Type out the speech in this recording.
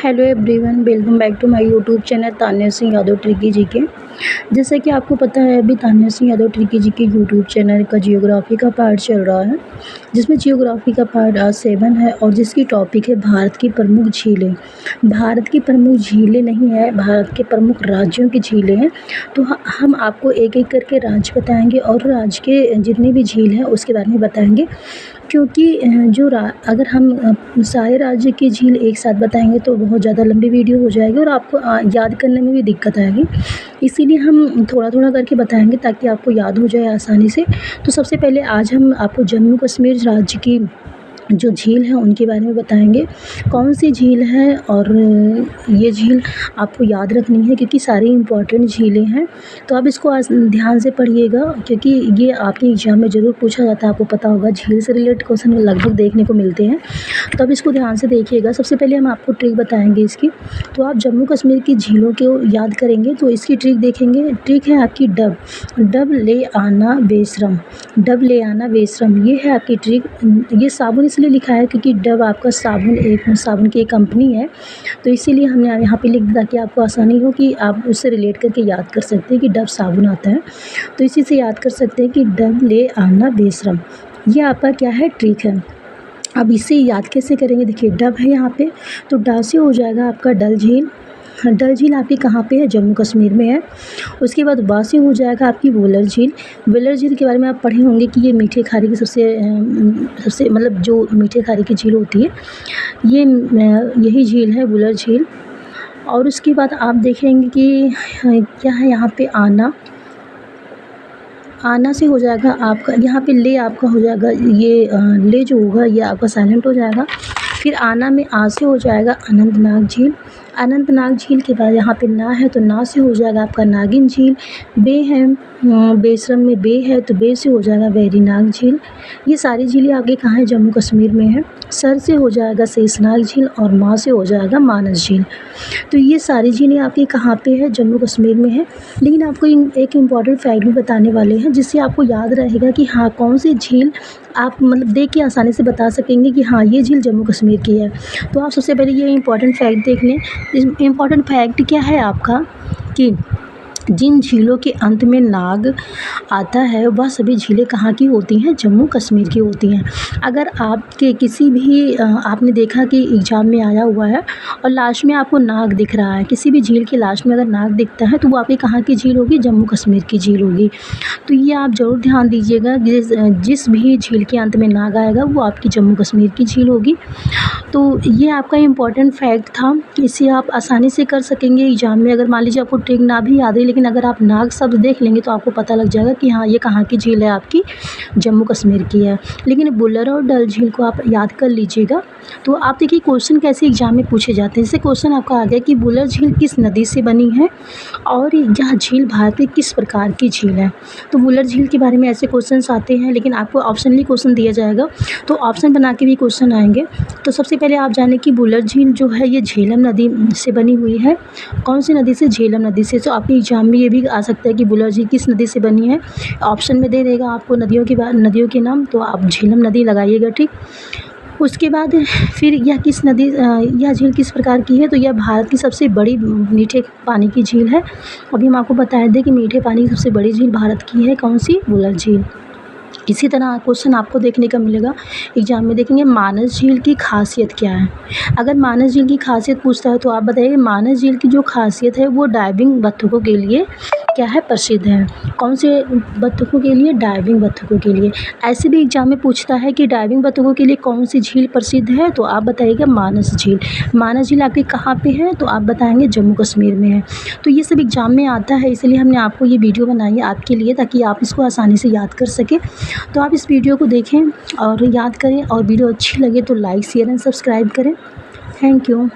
Hello everyone, welcome back to my YouTube channel Tanya Singh Yadav tricky ji के। जैसा कि आपको पता है, अभी तान्या सिंह यादव ट्रिकी जी के यूट्यूब चैनल का जियोग्राफी का पार्ट चल रहा है, जिसमें जियोग्राफी का पार्ट आज 7 है और जिसकी टॉपिक है भारत की प्रमुख झीलें। भारत की प्रमुख झीलें नहीं है, भारत के प्रमुख राज्यों की झीलें हैं। तो हम आपको एक एक करके राज्य बताएंगे और राज्य के जितनी भी झील हैं उसके बारे में बताएंगे, क्योंकि अगर हम सारे राज्य की झील एक साथ बताएंगे तो बहुत ज़्यादा लंबी वीडियो हो जाएगी और आपको याद करने में भी दिक्कत आएगी। इसीलिए हम थोड़ा थोड़ा करके बताएंगे ताकि आपको याद हो जाए आसानी से। तो सबसे पहले आज हम आपको जम्मू कश्मीर राज्य की जो झील है उनके बारे में बताएंगे, कौन सी झील है और ये झील आपको याद रखनी है क्योंकि सारी इम्पॉर्टेंट झीलें हैं। तो आप इसको आज ध्यान से पढ़िएगा क्योंकि ये आपके एग्जाम में ज़रूर पूछा जाता है। आपको पता होगा झील से रिलेटेड क्वेश्चन लगभग देखने को मिलते हैं, तो अब इसको ध्यान से देखिएगा। सबसे पहले हम आपको ट्रिक बताएंगे इसकी। तो आप जम्मू कश्मीर की झीलों को याद करेंगे तो इसकी ट्रिक देखेंगे। ट्रिक है आपकी डब ले आना बेशरम। डब ले आना बेशरम, ये है आपकी ट्रिक। ये साबुन इसलिए लिखा है क्योंकि डब आपका साबुन की एक कंपनी है, तो इसीलिए हमने यहाँ पे लिख दिया ताकि आपको आसानी हो कि आप उससे रिलेट करके याद कर सकते हैं कि डब साबुन आता है। तो इसी से याद कर सकते हैं कि डब ले आना बेशरम, ये आपका क्या है, ट्रिक है। अब इसे याद कैसे करेंगे, देखिए डब है यहाँ पे, तो डा से हो जाएगा आपका डल झील। डल झील आपकी कहाँ पे है, जम्मू कश्मीर में है। उसके बाद बा से हो जाएगा आपकी वुलर झील। वुलर झील के बारे में आप पढ़े होंगे कि ये मीठे खारे की सबसे मतलब जो मीठे खारे की झील होती है, ये यही झील है, वुलर झील। और उसके बाद आप देखेंगे कि क्या है यहाँ पे आना से हो जाएगा आपका, यहाँ पे ले आपका हो जाएगा, ये ले जो होगा ये आपका साइलेंट हो जाएगा। फिर आना में आ से हो जाएगा अनंतनाग झील। अनंतनाग झील के बाद यहाँ पे ना है तो ना से हो जाएगा आपका नागिन झील। बे है, बेशरम में बे है तो बे से हो जाएगा वेरीनाग झील। ये सारी झीलें आगे कहाँ है, जम्मू कश्मीर में है। सर से हो जाएगा शेषनाग झील और माँ से हो जाएगा मानस झील। तो ये सारी झीलें आपकी कहाँ पे है, जम्मू कश्मीर में है। लेकिन आपको एक इम्पॉर्टेंट फैक्ट भी बताने वाले हैं जिससे आपको याद रहेगा कि हाँ कौन सी झील आप मतलब देख के आसानी से बता सकेंगे कि हाँ ये झील जम्मू कश्मीर की है। तो आप सबसे पहले ये इम्पॉर्टेंट फैक्ट देख लें। इम्पॉर्टेंट फैक्ट क्या है आपका कि जिन झीलों के अंत में नाग आता है वह सभी झीलें कहाँ की होती हैं, जम्मू कश्मीर की होती हैं। अगर आपके किसी भी आपने देखा कि एग्ज़ाम में आया हुआ है और लास्ट में आपको नाग दिख रहा है, किसी भी झील के लास्ट में अगर नाग दिखता है तो वो आपकी कहाँ की झील होगी, जम्मू कश्मीर की झील होगी। तो ये आप ज़रूर ध्यान दीजिएगा, जिस भी झील के अंत में नाग आएगा वो आपकी जम्मू कश्मीर की झील होगी। तो ये आपका इम्पॉर्टेंट फैक्ट था, इसे आप आसानी से कर सकेंगे एग्ज़ाम में। अगर मान लीजिए आपको ट्रिक ना भी याद है, लेकिन अगर आप नाग शब्द देख लेंगे तो आपको पता लग जाएगा कि हाँ ये कहाँ की झील है, आपकी जम्मू कश्मीर की है। लेकिन बुलर और डल झील को आप याद कर लीजिएगा। तो आप देखिए क्वेश्चन कैसे एग्जाम में पूछे जाते हैं। जैसे क्वेश्चन आपका आ गया कि बुलर झील किस नदी से बनी है और यह झील भारत की किस प्रकार की झील है। तो बुलर झील के बारे में ऐसे क्वेश्चन आते हैं, लेकिन आपको ऑप्शनली क्वेश्चन दिया जाएगा तो ऑप्शन बना के भी क्वेश्चन आएंगे। तो सबसे पहले आप जानें कि बुलर झील जो है ये झेलम नदी से बनी हुई है। कौन सी नदी से, झेलम नदी से। तो आपके एग्जाम में ये भी आ सकता है कि बुलर झील किस नदी से बनी है, ऑप्शन में दे देगा आपको नदियों के नाम, तो आप झेलम नदी लगाइएगा, ठीक। उसके बाद फिर यह झील किस प्रकार की है, तो यह भारत की सबसे बड़ी मीठे पानी की झील है। अभी हम आपको बता दें कि मीठे पानी की सबसे बड़ी झील भारत की है कौन सी, बुलर झील। इसी तरह क्वेश्चन आपको देखने का मिलेगा एग्जाम में, देखेंगे मानस झील की खासियत क्या है। अगर मानस झील की खासियत पूछता है तो आप बताइए मानस झील की जो खासियत है वो डाइविंग बत्तखों के लिए क्या है, प्रसिद्ध है। कौन से बत्तखों के लिए, डाइविंग बत्तखों के लिए। ऐसे भी एग्जाम में पूछता है कि डाइविंग बत्तखों के लिए कौन सी झील प्रसिद्ध है, तो आप बताइएगा मानस झील। मानस झील आपके कहाँ पे है, तो आप बताएंगे जम्मू कश्मीर में है। तो ये सब एग्जाम में आता है, इसलिए हमने आपको ये वीडियो बनाई है आपके लिए ताकि आप इसको आसानी से याद कर सकें। तो आप इस वीडियो को देखें और याद करें, और वीडियो अच्छी लगे तो लाइक शेयर एंड सब्सक्राइब करें। Thank you.